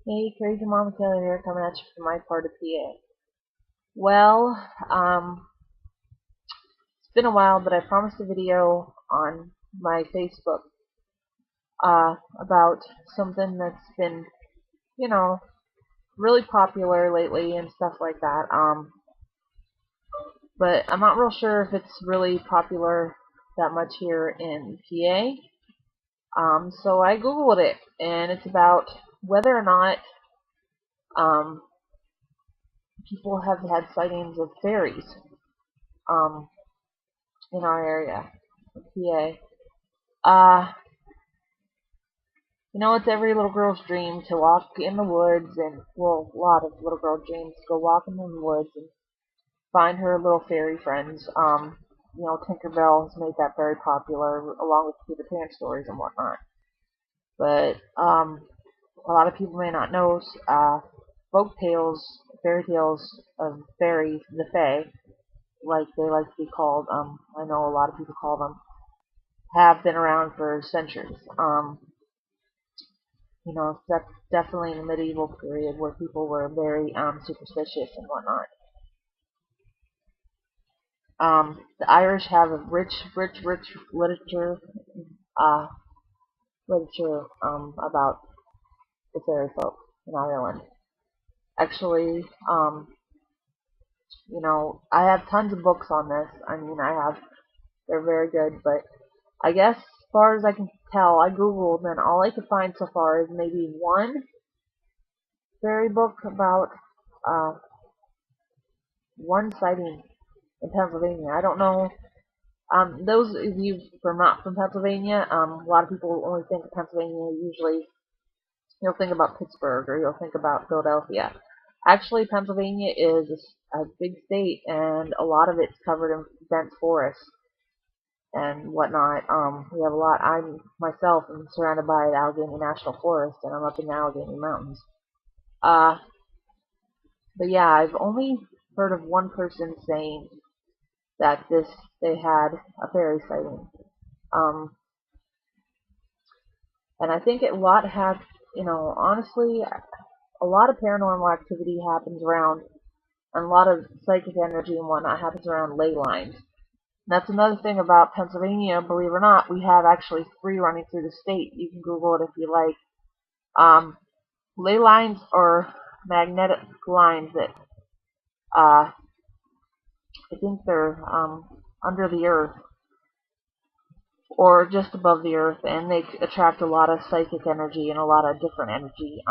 Hey, Crazy Mama Taylor here, coming at you from my part of PA. Well, it's been a while, but I promised a video on my Facebook about something that's been, you know, really popular lately and stuff like that. But I'm not real sure if it's really popular that much here in PA. So I googled it, and it's about whether or not um, people have had sightings of fairies. Um, in our area, PA. It's every little girl's dream to walk in the woods, and well, a lot of little girl dreams to go walking in the woods and find her little fairy friends. Tinkerbell has made that very popular, along with Peter Pan stories and whatnot. But a lot of people may not know folk tales, fairy tales of fairies, the Fae, like they like to be called. I know a lot of people call them, have been around for centuries. That's definitely in the medieval period where people were very superstitious and whatnot. The Irish have a rich uh, literature about the fairy folk in Ireland. Actually, I have tons of books on this. They're very good, but I guess as far as I can tell, I googled and all I could find so far is maybe one fairy book about uh, one sighting in Pennsylvania. I don't know. Those of you from not from Pennsylvania, a lot of people only think of Pennsylvania. Usually, you'll think about Pittsburgh or you'll think about Philadelphia. Actually, Pennsylvania is a big state, and a lot of it's covered in dense forests and whatnot. We have a lot. I'm myself am surrounded by the Allegheny National Forest, and I'm up in the Allegheny Mountains. Uh, but yeah, I've only heard of one person saying that they had a fairy sighting. Um, and I think a lot have, honestly, a lot of paranormal activity happens around, and a lot of psychic energy and whatnot happens around ley lines. And that's another thing about Pennsylvania, believe it or not, we have actually three running through the state. You can Google it if you like. Ley lines are magnetic lines that I think they're under the earth or just above the earth, and they attract a lot of psychic energy and a lot of different energy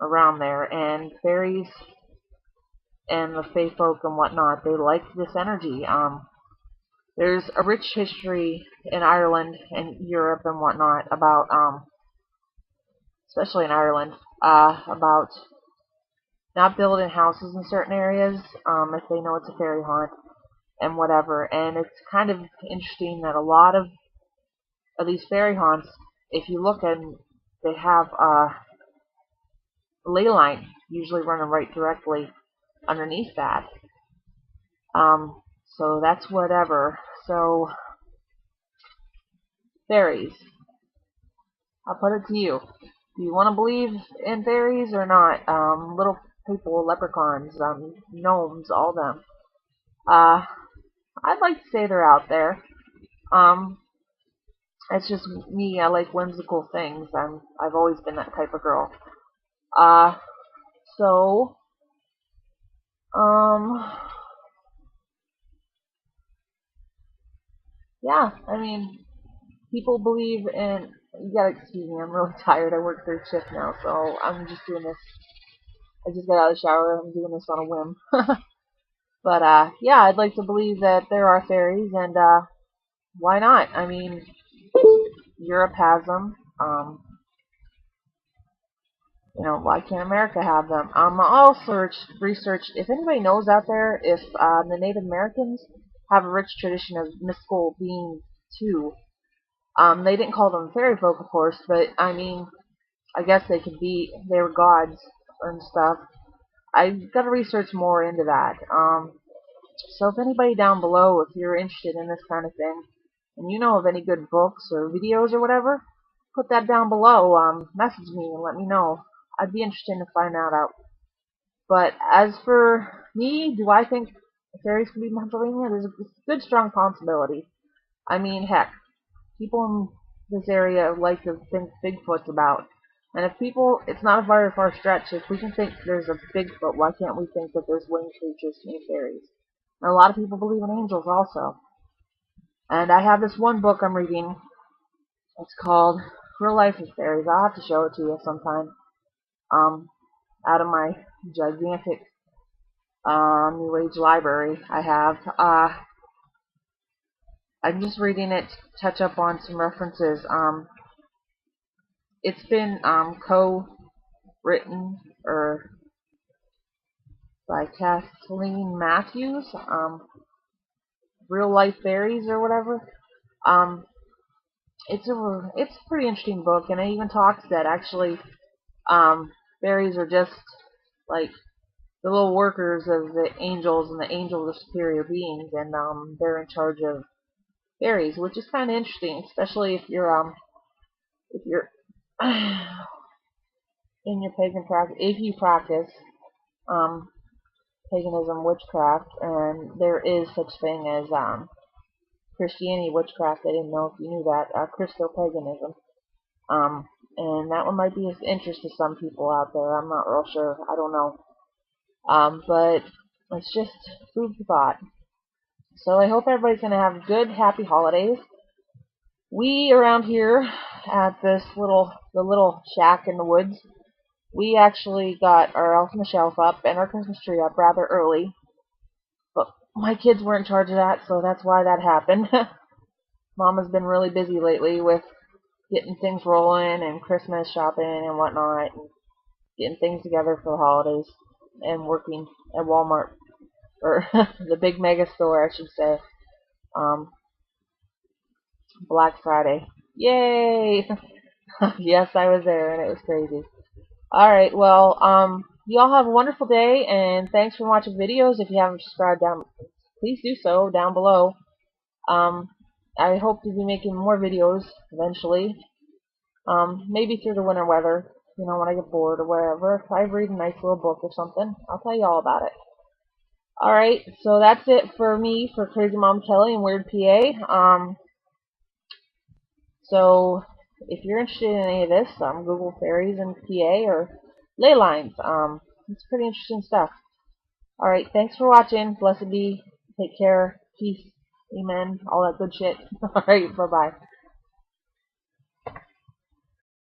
around there. And fairies and the fae folk and whatnot, they like this energy. There's a rich history in Ireland and Europe and whatnot about, especially in Ireland, about not building houses in certain areas if they know it's a fairy haunt and whatever. And it's kind of interesting that a lot of these fairy haunts, if you look and they have a ley line usually running right directly underneath that. So that's whatever. So fairies, I'll put it to you. Do you want to believe in fairies or not? Little people, leprechauns, gnomes, all them. Uh, I'd like to say they're out there. Um, it's just me. I like whimsical things. I've always been that type of girl. Uh, so, um, yeah. People believe in. You gotta excuse me. I'm really tired. I work third shift now, so I'm just doing this. I just got out of the shower. I'm doing this on a whim. But yeah, I'd like to believe that there are fairies, and why not? Europe has them. Why can't America have them? I'll research. If anybody knows out there, if the Native Americans have a rich tradition of mystical beings too. They didn't call them fairy folk, of course, but I guess they could be. They were gods and stuff. I've got to research more into that. So if anybody down below, if you're interested in this kind of thing, and you know of any good books or videos or whatever, put that down below. Message me and let me know. I'd be interested to find out. But as for me, do I think fairies could be in Pennsylvania? There's a good, strong possibility. I mean, heck, people in this area like to think Bigfoot's about. And if people, it's not a very far stretch. If we can think there's a Bigfoot, why can't we think that there's winged creatures named fairies? And a lot of people believe in angels also. And I have this one book I'm reading. It's called Real Life with Fairies. I'll have to show it to you sometime. Out of my gigantic New Age library I have. I'm just reading it to touch up on some references. It's been co-written or by Kathleen Matthews, Real Life Fairies or whatever. It's a pretty interesting book, and it even talks that actually fairies are just like the little workers of the angels, and the angels are superior beings, and they're in charge of fairies, which is kind of interesting, especially if you're in your pagan practice, if you practice um, paganism, witchcraft, and there is such thing as Christianity, witchcraft. I didn't know if you knew that. Christo-paganism. And that one might be of interest to some people out there. I'm not real sure. I don't know. But it's just food for thought. So I hope everybody's going to have good, happy holidays. We around here at the little shack in the woods, we actually got our Elf on the Shelf up and our Christmas tree up rather early. But my kids were in charge of that, so that's why that happened. Mama's been really busy lately with getting things rolling and Christmas shopping and whatnot, and getting things together for the holidays, and working at Walmart, or the big mega store, I should say. Black Friday. Yay! Yes, I was there, and it was crazy. Alright, well, you all have a wonderful day, and thanks for watching videos. If you haven't subscribed please do so down below. I hope to be making more videos eventually. Maybe through the winter weather, when I get bored or wherever. If I read a nice little book or something, I'll tell you all about it. Alright, so that's it for me, for Crazy Mom Kelly and Weird PA. So, if you're interested in any of this, Google fairies and PA or ley lines. It's pretty interesting stuff. Alright, thanks for watching. Blessed be. Take care. Peace. Amen. All that good shit. Alright, bye-bye.